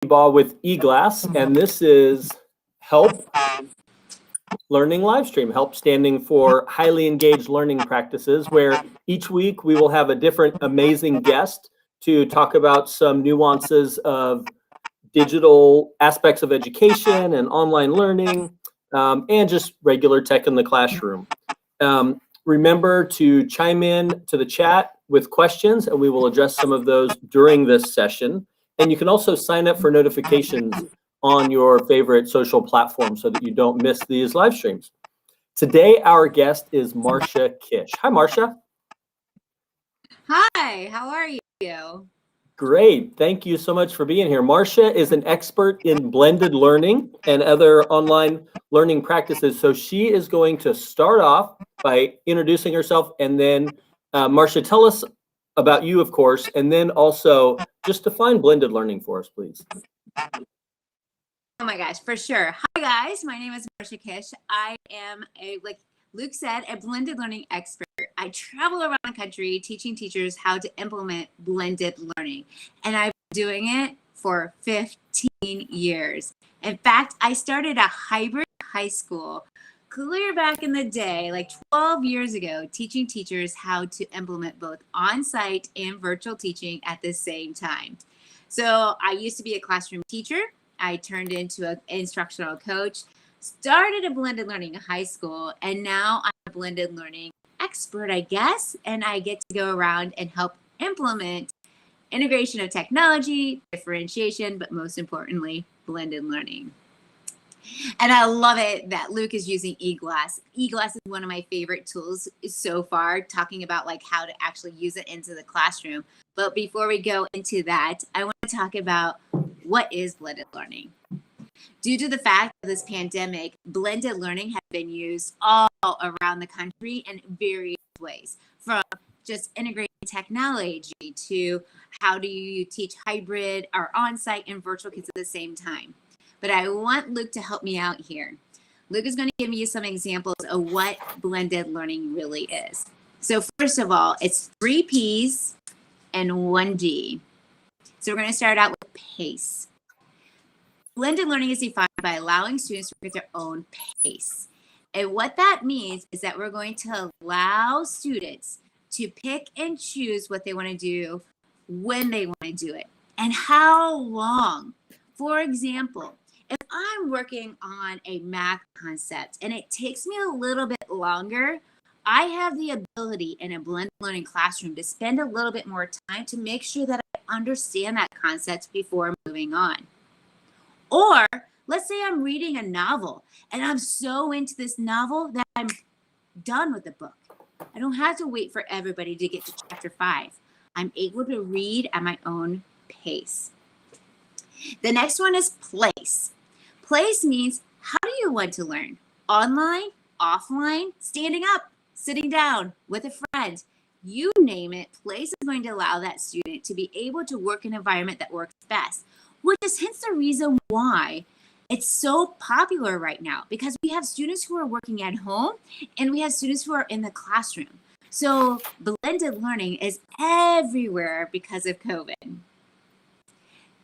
Ball with EGlass, and this is Help Learning Livestream. Help standing for highly engaged learning practices, where each week we will have a different amazing guest to talk about some nuances of digital aspects of education and online learning, and just regular tech in the classroom. Remember to chime in to the chat with questions, and we will address some of those during this session. And you can also sign up for notifications on your favorite social platform so that you don't miss these live streams. Today, our guest is Marcia Kish. Hi, Marcia. Hi, how are you? Great. Thank you so much for being here. Marcia is an expert in blended learning and other online learning practices. So she is going to start off by introducing herself, and then Marcia, tell us about you, of course, and then also just define blended learning for us, please. Oh my gosh, for sure. Hi guys, my name is Marcia Kish. I am like Luke said, a blended learning expert. I travel around the country teaching teachers how to implement blended learning, and I've been doing it for 15 years. In fact, I started a hybrid high school clear back in the day, like 12 years ago, teaching teachers how to implement both on-site and virtual teaching at the same time. So I used to be a classroom teacher. I turned into an instructional coach, started a blended learning in high school, and now I'm a blended learning expert, I guess, and I get to go around and help implement integration of technology, differentiation, but most importantly, blended learning. And I love it that Luke is using EGlass. EGlass is one of my favorite tools so far, talking about like how to actually use it into the classroom. But before we go into that, I want to talk about what is blended learning. Due to the fact of this pandemic, blended learning has been used all around the country in various ways, from just integrating technology to how do you teach hybrid or on-site and virtual kids at the same time. But I want Luke to help me out here. Luke is going to give you some examples of what blended learning really is. So first of all, it's 3 P's and 1 D. So we're going to start out with pace. Blended learning is defined by allowing students to work at their own pace. And what that means is that we're going to allow students to pick and choose what they want to do, when they want to do it, and how long. For example, if I'm working on a math concept and it takes me a little bit longer, I have the ability in a blended learning classroom to spend a little bit more time to make sure that I understand that concept before moving on. Or let's say I'm reading a novel and I'm so into this novel that I'm done with the book. I don't have to wait for everybody to get to chapter 5. I'm able to read at my own pace. The next one is place. Place means, how do you want to learn? Online, offline, standing up, sitting down with a friend. You name it, place is going to allow that student to be able to work in an environment that works best, which is hence the reason why it's so popular right now, because we have students who are working at home and we have students who are in the classroom. So blended learning is everywhere because of COVID.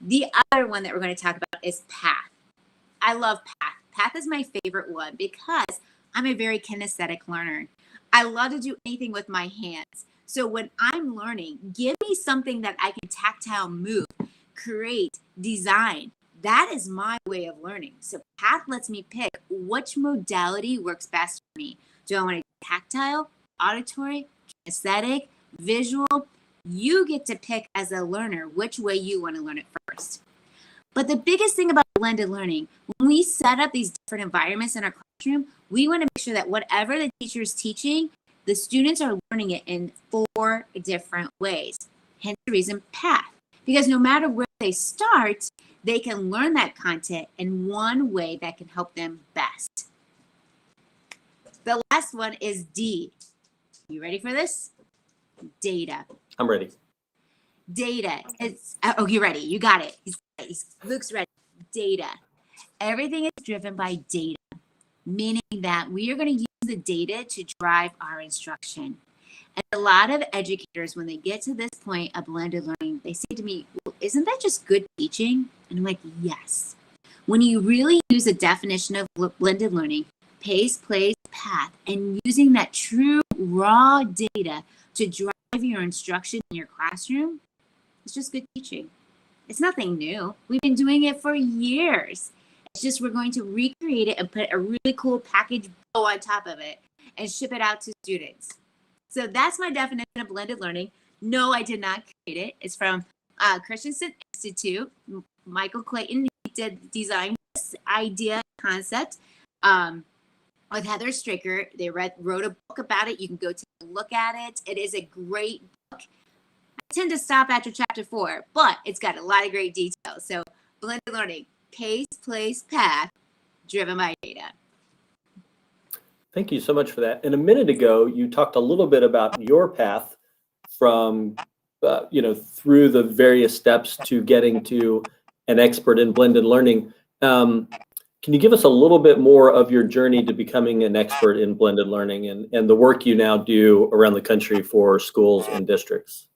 The other one that we're going to talk about is path. I love path. Path is my favorite one because I'm a very kinesthetic learner. I love to do anything with my hands. So when I'm learning, give me something that I can tactile move, create, design. That is my way of learning. So path lets me pick which modality works best for me. Do I want to do tactile, auditory, kinesthetic, visual? You get to pick as a learner which way you want to learn it first. But the biggest thing about blended learning, when we set up these different environments in our classroom, we want to make sure that whatever the teacher is teaching, the students are learning it in 4 different ways. Hence the reason path. Because no matter where they start, they can learn that content in one way that can help them best. The last one is D. You ready for this? Data. I'm ready. Data. Oh, you're ready. You got it. Luke's ready. Data. Everything is driven by data, meaning that we are going to use the data to drive our instruction. And a lot of educators, when they get to this point of blended learning, they say to me, well, isn't that just good teaching? And I'm like, yes. When you really use a definition of blended learning, pace, place, path, and using that true raw data to drive your instruction in your classroom, it's just good teaching. It's nothing new. We've been doing it for years. It's just we're going to recreate it and put a really cool package bow on top of it and ship it out to students. So that's my definition of blended learning. No, I did not create it. It's from Christensen Institute. Michael Clayton did design this idea concept with Heather Stricker. They wrote a book about it. You can go take a look at it. It is a great book. I tend to stop after chapter 4, but it's got a lot of great details. So blended learning, pace, place, path, driven by data. Thank you so much for that. And a minute ago, you talked a little bit about your path from, through the various steps to getting to an expert in blended learning. Can you give us a little bit more of your journey to becoming an expert in blended learning and the work you now do around the country for schools and districts?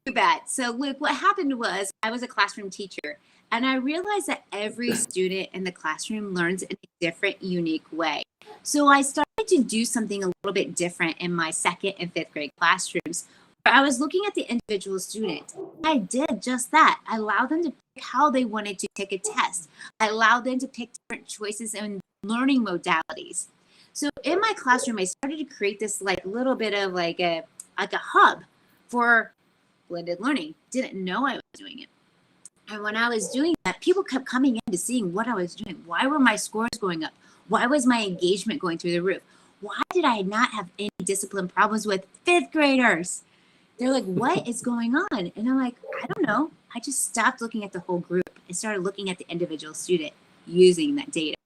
You bet. So Luke, what happened was I was a classroom teacher, and I realized that every student in the classroom learns in a different, unique way. So I started to do something a little bit different in my 2nd and 5th grade classrooms, where I was looking at the individual student. I did just that. I allowed them to pick how they wanted to take a test. I allowed them to pick different choices and learning modalities. So in my classroom, I started to create this little bit of like a hub for blended learning. Didn't know I was doing it. And when I was doing that, people kept coming in to seeing what I was doing. Why were my scores going up? Why was my engagement going through the roof? Why did I not have any discipline problems with 5th graders? They're like, what is going on? And I'm like, I don't know. I just stopped looking at the whole group and started looking at the individual student using that data.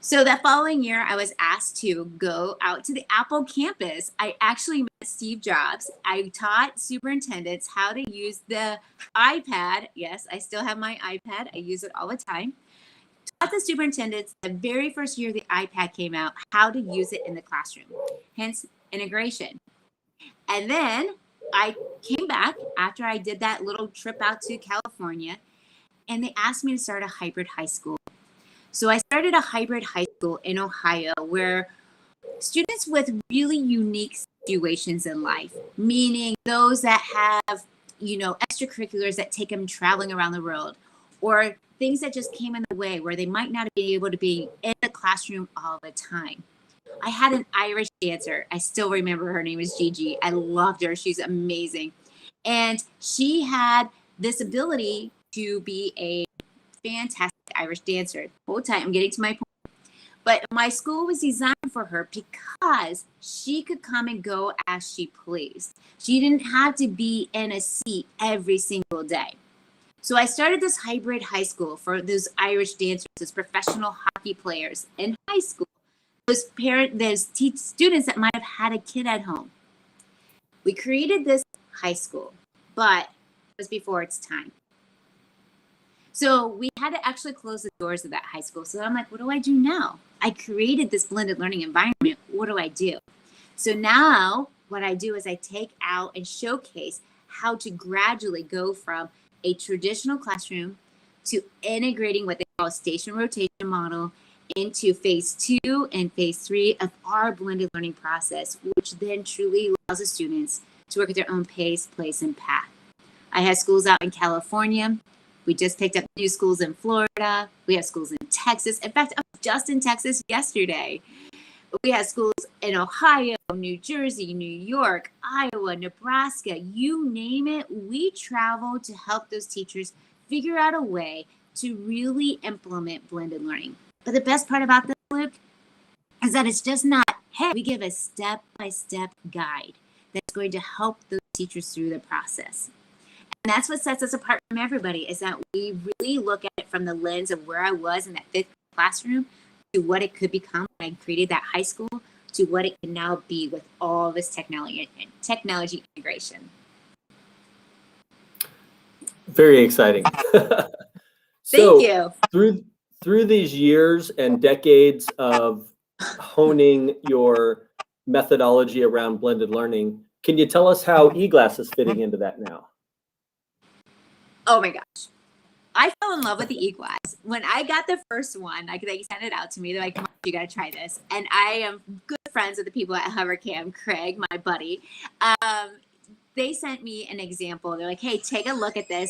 So that following year, I was asked to go out to the Apple campus. I actually met Steve Jobs. I taught superintendents how to use the iPad. Yes, I still have my iPad. I use it all the time. Taught the superintendents the very first year the iPad came out, how to use it in the classroom, hence integration. And then I came back after I did that little trip out to California, and they asked me to start a hybrid high school. So I started a hybrid high school in Ohio where students with really unique situations in life, meaning those that have, extracurriculars that take them traveling around the world, or things that just came in the way where they might not be able to be in the classroom all the time. I had an Irish dancer. I still remember her name was Gigi. I loved her. She's amazing. And she had this ability to be a fantastic Irish dancer. Hold tight, I'm getting to my point. But my school was designed for her because she could come and go as she pleased. She didn't have to be in a seat every single day. So I started this hybrid high school for those Irish dancers, those professional hockey players in high school, those students that might have had a kid at home. We created this high school, but it was before its time. So we had to actually close the doors of that high school. So I'm like, what do I do now? I created this blended learning environment. What do I do? So now what I do is I take out and showcase how to gradually go from a traditional classroom to integrating what they call a station rotation model into phase 2 and phase 3 of our blended learning process, which then truly allows the students to work at their own pace, place, and path. I have schools out in California. We just picked up new schools in Florida. We have schools in Texas. In fact, I was just in Texas yesterday. We have schools in Ohio, New Jersey, New York, Iowa, Nebraska, you name it. We travel to help those teachers figure out a way to really implement blended learning. But the best part about this, Luke, is that it's just not, hey, we give a step-by-step guide that's going to help those teachers through the process. And that's what sets us apart from everybody, is that we really look at it from the lens of where I was in that 5th classroom to what it could become when I created that high school to what it can now be with all this technology integration. Very exciting. Thank you. Through these years and decades of honing your methodology around blended learning, can you tell us how EGlass is fitting into that now? Oh my gosh. I fell in love with the EGlass. When I got the first one, like they sent it out to me. They're like, "Come on, you got to try this." And I am good friends with the people at Hovercam, Craig, my buddy. They sent me an example. They're like, "Hey, take a look at this.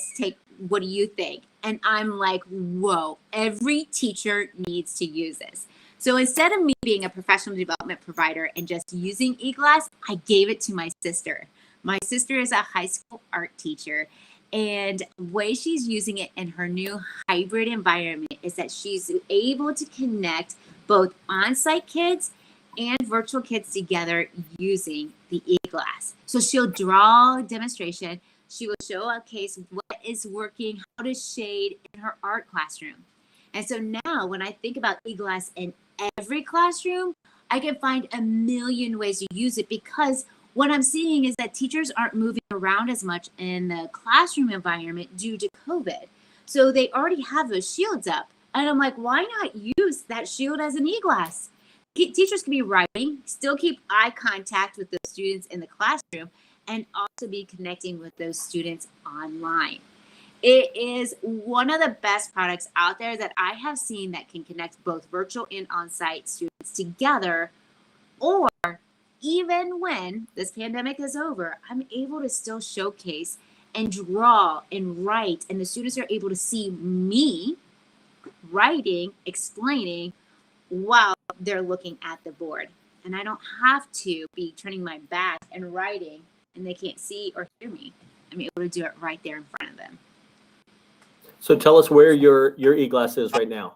What do you think?" And I'm like, whoa, every teacher needs to use this. So instead of me being a professional development provider and just using EGlass, I gave it to my sister. My sister is a high school art teacher. And the way she's using it in her new hybrid environment is that she's able to connect both on-site kids and virtual kids together using the EGlass. So she'll draw a demonstration. She will show a case what is working, how to shade in her art classroom. And so now when I think about EGlass in every classroom, I can find a million ways to use it, because what I'm seeing is that teachers aren't moving around as much in the classroom environment due to COVID. So they already have those shields up. And I'm like, why not use that shield as an EGlass? Teachers can be writing, still keep eye contact with the students in the classroom, and also be connecting with those students online. It is one of the best products out there that I have seen that can connect both virtual and on-site students together. Or even when this pandemic is over, I'm able to still showcase and draw and write, and the students are able to see me writing, explaining while they're looking at the board. And I don't have to be turning my back and writing and they can't see or hear me. I'm able to do it right there in front of them. So tell us where your EGlass is right now.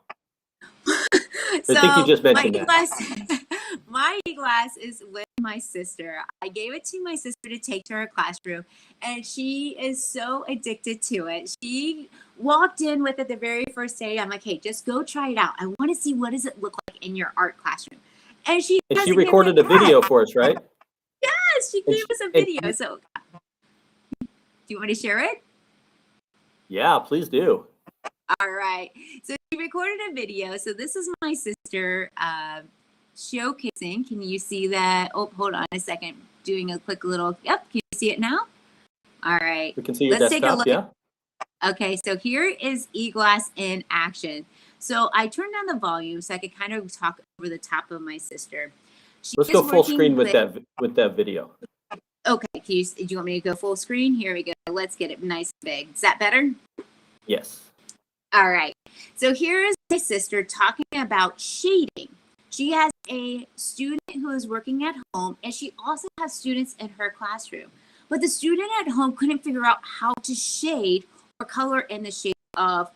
I think you just mentioned that. My EGlass is with my sister. I gave it to my sister to take to her classroom, and she is so addicted to it. She walked in with it the very first day. I'm like, "Hey, just go try it out. I want to see what does it look like in your art classroom." And she recorded a video for us, right? Yes, she gave us a video. So, do you want to share it? Yeah, please do. All right. So she recorded a video. So this is my sister showcasing. Can you see that? Oh, hold on a second. Doing a quick little, yep. Can you see it now? All right. We can see your Let's desktop, take a look. Yeah. Okay, so here is EGlass in action. So I turned down the volume so I could kind of talk over the top of my sister. Let's go full screen with that video. Okay, do you want me to go full screen? Here we go. Let's get it nice and big. Is that better? Yes. All right. So here is my sister talking about shading. She has a student who is working at home, and she also has students in her classroom. But the student at home couldn't figure out how to shade or color in the shade of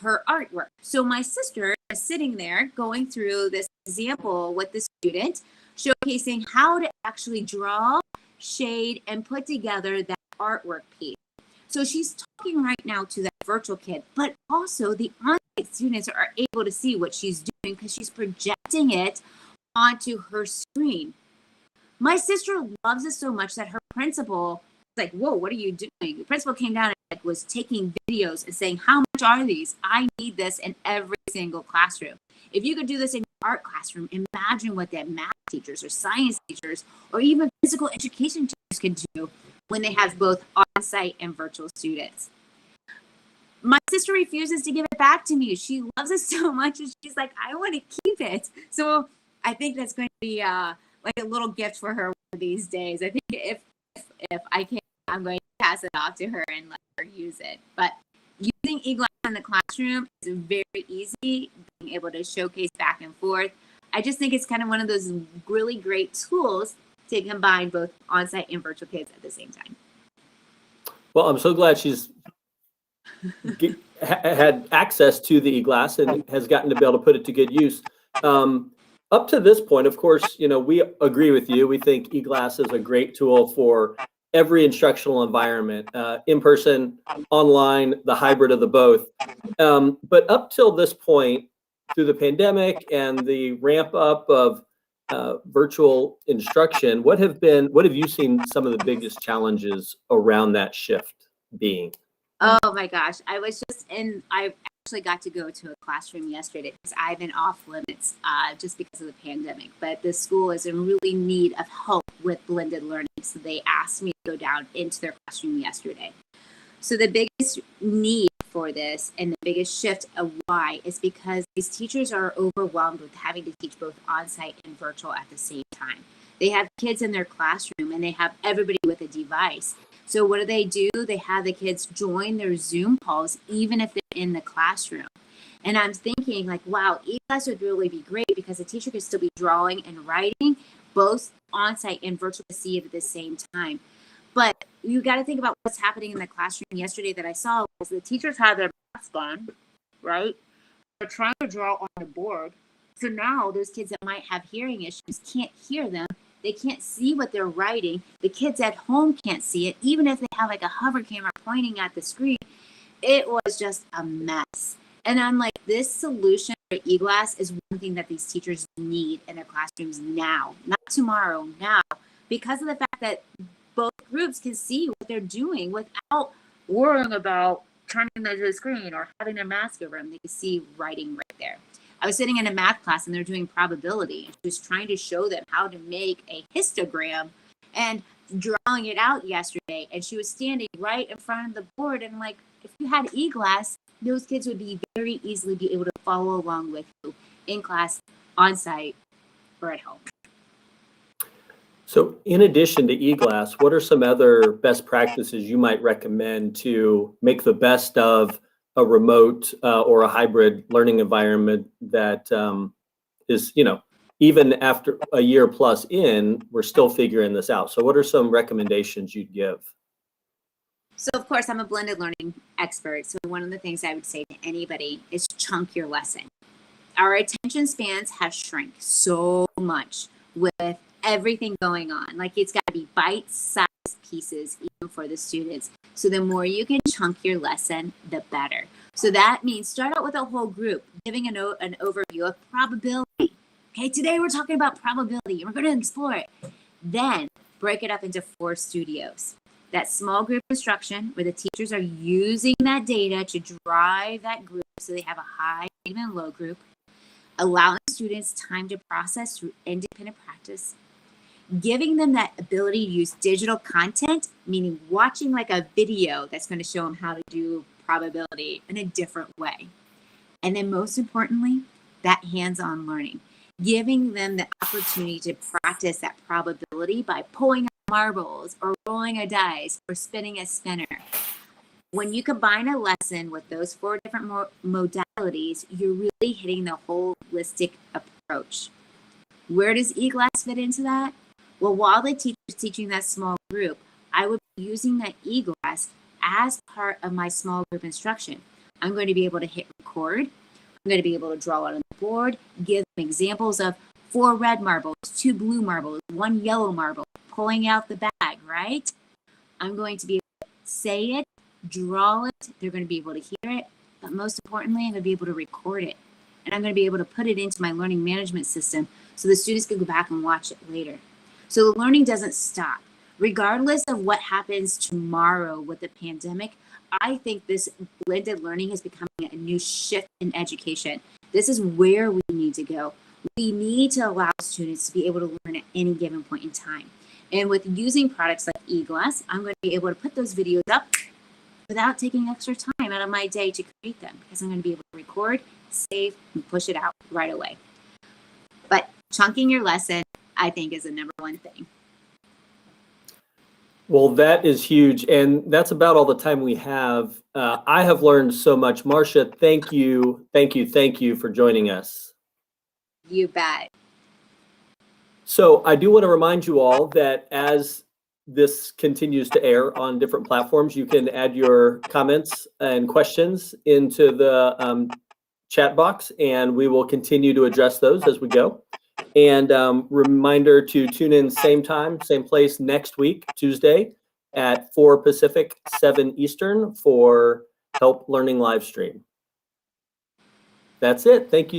her artwork. So my sister is sitting there going through this example with the student, showcasing how to actually draw, shade, and put together that artwork piece. So she's talking right now to that virtual kid, but also the on-site students are able to see what she's doing because she's projecting it onto her screen. My sister loves it so much that her principal was like, "Whoa, what are you doing?" The principal came down and was taking videos and saying, "How much are these? I need this in every single classroom. If you could do this in your art classroom, imagine what that math teachers or science teachers or even physical education teachers can do when they have both on-site and virtual students." My sister refuses to give it back to me. She loves it so much, and she's like, "I want to keep it." So I think that's going to be like a little gift for her one of these days. I think if I can, I'm going to pass it off to her and let her use it. But using EGlass in the classroom is very easy, being able to showcase back and forth. I just think it's kind of one of those really great tools to combine both on-site and virtual kids at the same time. Well, I'm so glad she's had access to the EGlass and has gotten to be able to put it to good use. Up to this point, of course, we agree with you. We think EGlass is a great tool for every instructional environment, in person, online, the hybrid of the both. But up till this point, through the pandemic and the ramp up of virtual instruction, what have you seen some of the biggest challenges around that shift being? Oh my gosh, I actually got to go to a classroom yesterday because I've been off limits just because of the pandemic, but the school is in really need of help with blended learning. So they asked me to go down into their classroom yesterday. So the biggest need for this and the biggest shift of why is because these teachers are overwhelmed with having to teach both on-site and virtual at the same time. They have kids in their classroom and they have everybody with a device. So what do? They have the kids join their Zoom calls even if they're in the classroom. And I'm thinking like, wow, EGlass would really be great because the teacher could still be drawing and writing both on-site and virtual to see it at the same time. But you got to think about what's happening in the classroom yesterday that I saw was the teachers had their masks on, right? They're trying to draw on the board. So now those kids that might have hearing issues can't hear them. They can't see what they're writing. The kids at home can't see it. Even if they have like a hover camera pointing at the screen, it was just a mess. And I'm like, this solution for EGlass is one thing that these teachers need in their classrooms now, not tomorrow, now, because of the fact that both groups can see what they're doing without worrying about turning the screen or having their mask over them. They can see writing right there. I was sitting in a math class and they're doing probability. And she was trying to show them how to make a histogram and drawing it out yesterday. And she was standing right in front of the board. And like, if you had EGlass, those kids would be very easily be able to follow along with you in class, on site, or at home. So in addition to EGlass, what are some other best practices you might recommend to make the best of a remote or a hybrid learning environment that is, even after a year plus in, we're still figuring this out. So what are some recommendations you'd give? So of course, I'm a blended learning expert. So one of the things I would say to anybody is chunk your lesson. Our attention spans have shrunk so much with everything going on. Like it's got to be bite-sized pieces even for the students. So the more you can chunk your lesson, the better. So that means start out with a whole group, giving an overview of probability. Okay, today we're talking about probability and we're going to explore it. Then break it up into 4 studios. That small group instruction where the teachers are using that data to drive that group so they have a high, even low group, allowing students time to process through independent practice, giving them that ability to use digital content, meaning watching like a video that's going to show them how to do probability in a different way. And then most importantly, that hands-on learning, giving them the opportunity to practice that probability by pulling out marbles or rolling a dice or spinning a spinner. When you combine a lesson with those 4 different modalities, you're really hitting the holistic approach. Where does EGlass fit into that? Well, while the teacher is teaching that small group, I would be using that EGlass as part of my small group instruction. I'm going to be able to hit record. I'm going to be able to draw it on the board, give them examples of 4 red marbles, 2 blue marbles, 1 yellow marble, pulling out the bag, right? I'm going to be able to say it, draw it. They're going to be able to hear it. But most importantly, I'm going to be able to record it. And I'm going to be able to put it into my learning management system so the students can go back and watch it later. So the learning doesn't stop. Regardless of what happens tomorrow with the pandemic, I think this blended learning is becoming a new shift in education. This is where we need to go. We need to allow students to be able to learn at any given point in time. And with using products like EGlass, I'm going to be able to put those videos up without taking extra time out of my day to create them because I'm going to be able to record, save, and push it out right away. But chunking your lesson, I think, is the number one thing. Well, that is huge. And that's about all the time we have. I have learned so much. Marcia, thank you for joining us. You bet. So I do want to remind you all that as this continues to air on different platforms, you can add your comments and questions into the chat box, and we will continue to address those as we go. And reminder to tune in same time, same place next week, Tuesday at 4 Pacific, 7 Eastern for Help Learning Livestream. That's it. Thank you so